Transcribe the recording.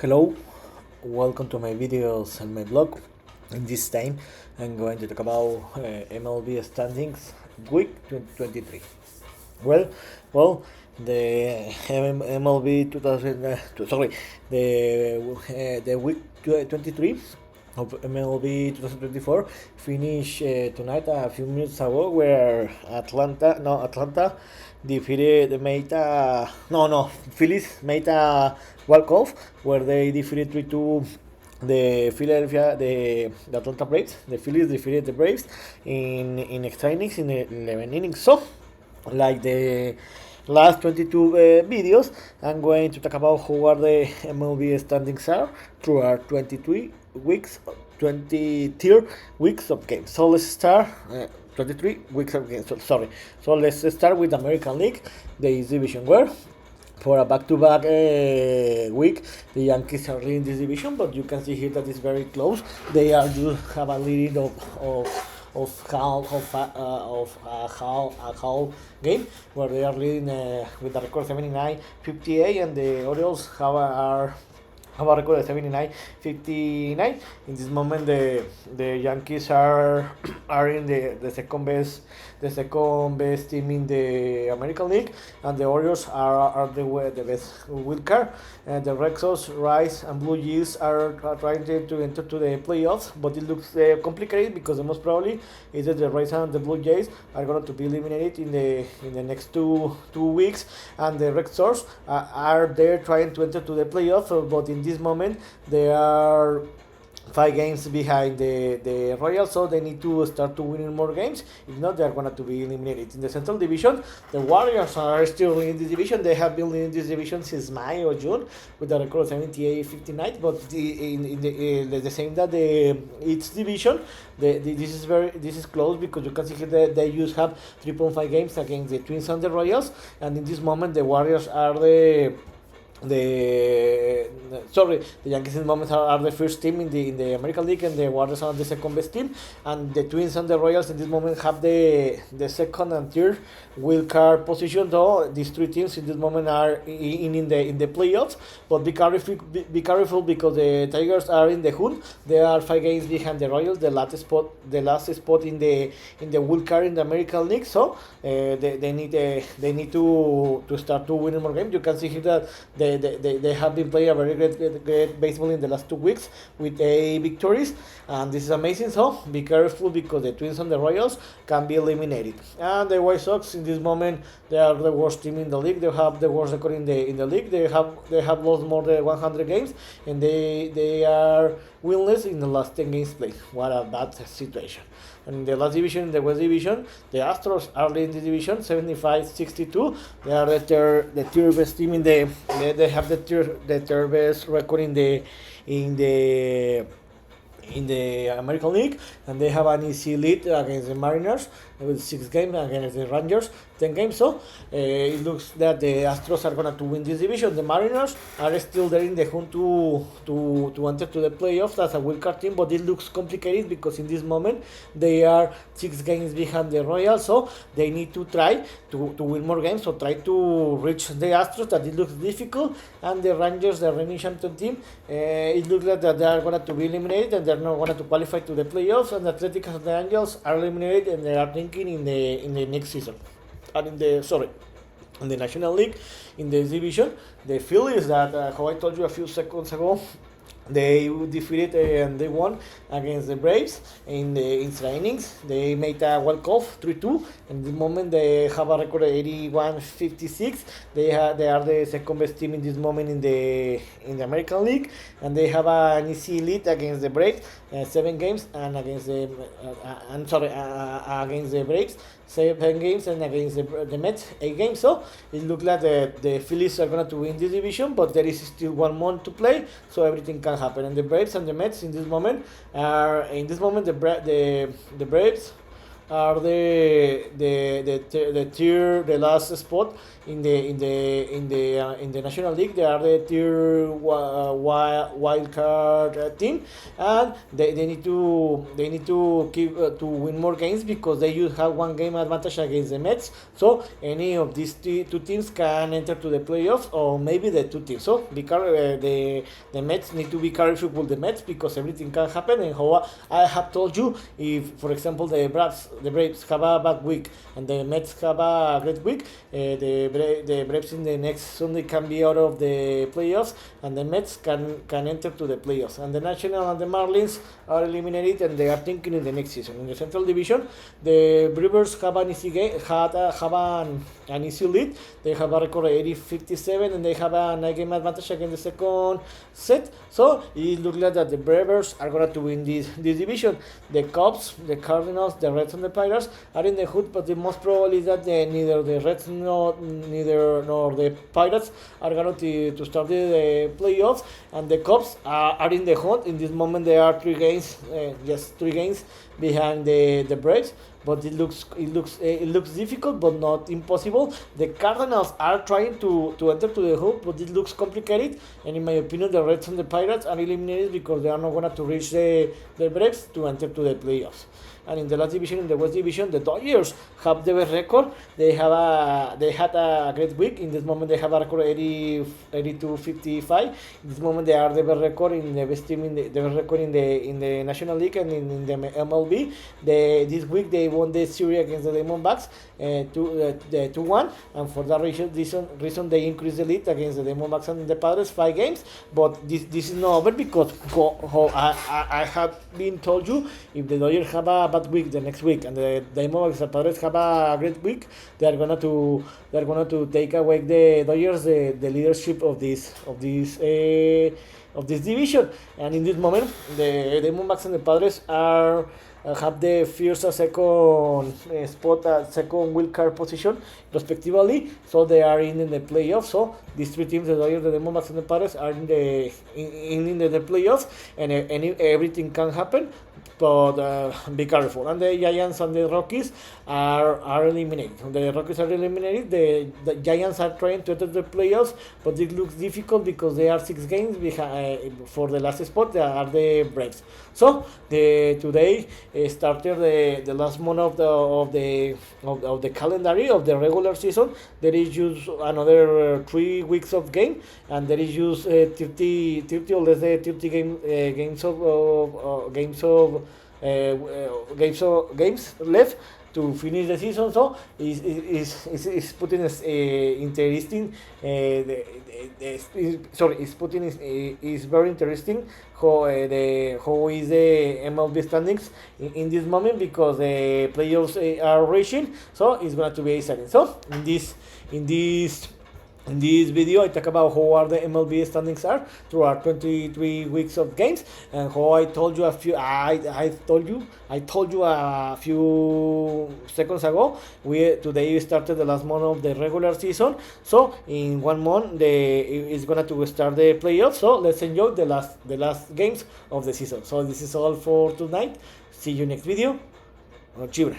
Hello, welcome to my videos and my blog. In this time, I'm going to talk about MLB Standings Week 2023. Well, the MLB 2000, the week 23 of MLB 2024 finished tonight a few minutes ago, where Atlanta defeated the Phillies made a walk-off where they defeated 3-2 the Atlanta Braves. The Phillies defeated the Braves in extra innings, in 11 innings. So, like the last 22 videos, I'm going to talk about how are the MLB standings are through our 23 weeks of games. So let's start. 23 weeks of games. So let's start with the American League, the East Division, where for a back-to-back week, the Yankees are leading this division, but you can see here that it's very close. They are just have a lead of a whole game, where they are leading with a record 79-58, and the Orioles have a record of 79-59. In this moment, the Yankees are in the second best team in the American League, and the Orioles are the best wild card. And the Red Sox, Rays, and Blue Jays are trying to enter to the playoffs, but it looks complicated, because the most probably is that the Rays and the Blue Jays are going to be eliminated in the next two weeks, and the Red Sox are there trying to enter to the playoffs, but in this moment they are 5 games behind the Royals, so they need to start to winning more games. If not, they are going to be eliminated. In the Central Division, the Warriors are still leading this division. They have been leading this division since May or June with a record of 78-59. But the same that the each division, this is close, because you can see here that they just have 3.5 games against the Twins and the Royals, and in this moment the Warriors are the Yankees in the moment are the first team in the American League, and the Warriors are the second best team, and the Twins and the Royals in this moment have the second and third wild card position. Though these three teams in this moment are in the playoffs, but be careful, because the Tigers are in the hunt. They are 5 games behind the Royals, the last spot in the wild card in the American League. So they need to start to win more games. You can see here that they have been playing a very great baseball in the last 2 weeks with 8 victories, and this is amazing. So be careful, because the Twins and the Royals can be eliminated. And the White Sox in this moment, they are the worst team in the league. They have the worst record in the league. They have lost more than 100 games, and they are winless in the last 10 games played. What a bad situation. And in the last division, in the West Division, the Astros are leading the division 75-62. They are the third best team in they have the third best record in the American League, and they have an easy lead against the Mariners with 6 games, against the Rangers 10 games. So it looks that the Astros are going to win this division. The Mariners are still there in the hunt to enter to the playoffs as a wild card team, but it looks complicated, because in this moment they are 6 games behind the Royals, so they need to try to win more games, so try to reach the Astros. That it looks difficult. And the Rangers, the reigning champion team, it looks like that they are going to be eliminated, and they're not going to qualify to the playoffs. And the Athletics and the Angels are eliminated, and they are thinking in the next season. And in the National League, in the division, the Phillies, that how I told you a few seconds ago, they defeated and they won against the Braves in the extra innings. They made a walk-off 3-2. In the moment, they have a record of 81-56. They are the second best team in this moment in the American League, and they have an easy lead against the Braves, 7 games, and against against the Braves 7 games, and against the Mets 8 games. So it looks like the Phillies are going to win this division, but there is still 1 month to play, so everything can happen. And the Braves and the Mets in this moment the Braves are the last spot in the National League. They are the tier wild card team, and they need to keep to win more games because they used have one game advantage against the Mets. So any of these two teams can enter to the playoffs, or maybe the two teams. So the Mets need to be careful with the Mets because everything can happen. And how I have told you, if for example the Braves have a bad week and the Mets have a great week, the Braves in the next Sunday can be out of the playoffs, and the Mets can enter to the playoffs. And the National and the Marlins are eliminated, and they are thinking in the next season. In the Central Division, the Brewers have an easy game, have an easy lead. They have a record 80-57, and they have a 9-game advantage against the second set. So it looks like that the Brewers are going to win this division. The Cubs, the Cardinals, the Reds, and the Pirates are in the hood, but the most probably is that neither the Reds nor the Pirates are going to start the playoffs, and the Cubs are in the hunt. In this moment, they are 3 games, just 3 games behind the Braves. But it looks difficult, but not impossible. The Cardinals are trying to enter to the hoop, but it looks complicated. And in my opinion, the Reds and the Pirates are eliminated because they are not going to reach the Braves to enter to the playoffs. And in the last division, in the West Division, the Dodgers have the best record. They had a great week. In this moment, they have a record 82-55. In this moment, they are the best record in the best team the best record in the National League and in the MLB. This week they won the series against the Diamondbacks 2-1, and for that reason they increased the lead against the Diamondbacks and the Padres 5 games. But this is not over because I have been told you, if the Dodgers have a bad week the next week and the Diamondbacks and Padres have a great week, they are gonna to take away the Dodgers the leadership of this division. And in this moment, the Diamondbacks and the Padres are have the first and second spot, second wild card position respectively. So they are in the playoffs. So these 3 teams, the Dodgers, the Diamondbacks, and the Padres, are in the playoffs, and everything can happen. But be careful. And the Giants and the Rockies are eliminated. The Rockies are eliminated. The Giants are trying to enter the playoffs, but it looks difficult because they are 6 games behind for the last spot. They are the Braves. So today started the last month of the calendar of the regular season. There is just another 3 weeks of game, and there is just 30 or less than 30 games left to finish the season. So it's putting interesting. It's putting is very interesting how is the MLB standings in this moment, because the playoffs are reaching. So it's going to be exciting. So in this video, I talk about how are the MLB standings are throughout 23 weeks of games, and how I told you I told you a few seconds ago. Today we started the last month of the regular season. So in 1 month, it's gonna to start the playoffs. So let's enjoy the last games of the season. So this is all for tonight. See you next video. Chibra.